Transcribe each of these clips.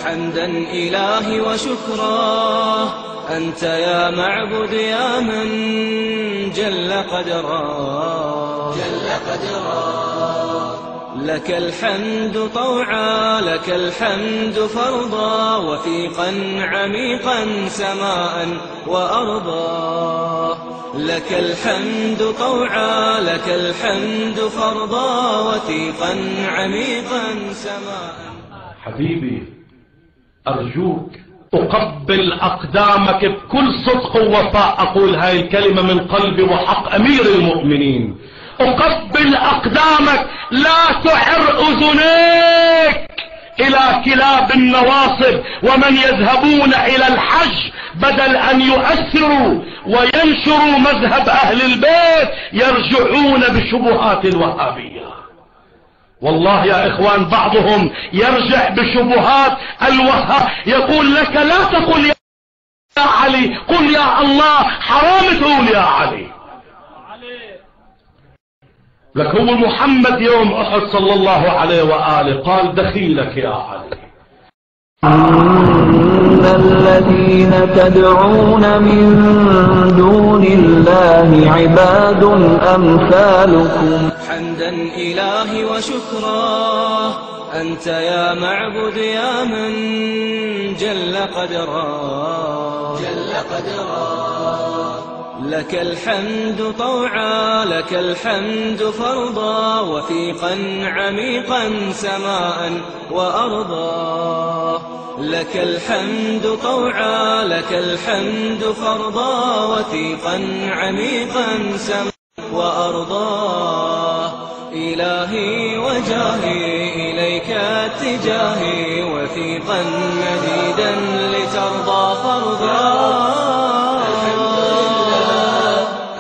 حمدا إلهي وشكرا، أنت يا معبد يا من جل قدرا، جل قدرا. لك الحمد طوعا، لك الحمد فرضا، وثيقا عميقا سماء وأرضا. لك الحمد طوعا، لك الحمد فرضا، وثيقا عميقا سماء. حبيبي أرجوك أقبل أقدامك بكل صدق ووفاء، أقول هاي الكلمة من قلبي وحق أمير المؤمنين. أقبل أقدامك، لا تعر أذنيك إلى كلاب النواصب ومن يذهبون إلى الحج بدل أن يؤثروا وينشروا مذهب أهل البيت يرجعون بشبهات الوهابية. والله يا إخوان بعضهم يرجع بشبهات الوهاب، يقول لك لا تقل يا علي، قل يا الله، حرام تقول يا علي. لك هو محمد يوم أحد صلى الله عليه وآله قال دخيلك يا علي. إن الذين تدعون من دون الله عباد أمثالكم. حمدا إلهي وشكرا، أنت يا معبد يا من جل قدرا، جل قدرا. لك الحمد طوعا، لك الحمد فرضا، وثيقا عميقا سماء وأرضا. لك الحمد طوعا، لك الحمد فرضا، وثيقا عميقا سماء وأرضا. إلهي وجاهي إليك اتجاهي، وثيقا مديدا لترضى فرضا.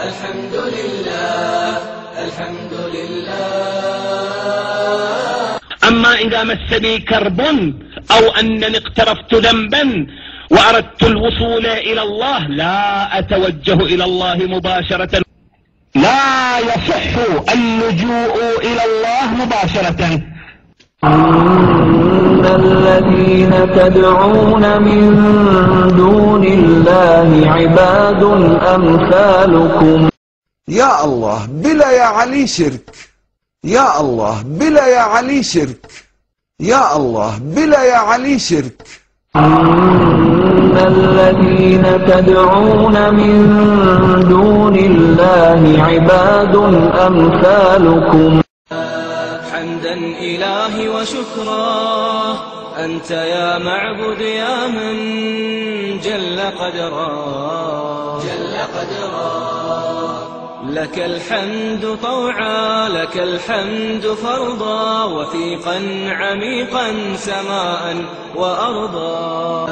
الحمد لله، الحمد لله. أما إذا مسني كرب أو أنني اقترفت ذنبا وأردت الوصول إلى الله لا أتوجه إلى الله مباشرة، لا يصح اللجوء إلى الله مباشرة. إن الذين تدعون من دون الله عباد أمثالكم. يا الله بلا يا علي شرك، يا الله بلا يا علي شرك، يا الله بلا يا علي شرك. إن الذين تدعون من دون الله عباد أمثالكم. حمدا إلهي وشكرا، أنت يا معبد يا من جل قدرا، جل قدرا. لك الحمد طوعا، لك الحمد فرضا، وثيقا عميقا سماء وأرضا.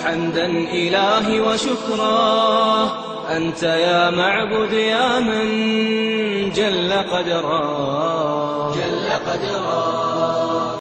حمدا إلهي وشكرا، أنت يا معبد يا من جل قدرا، جل قدرا.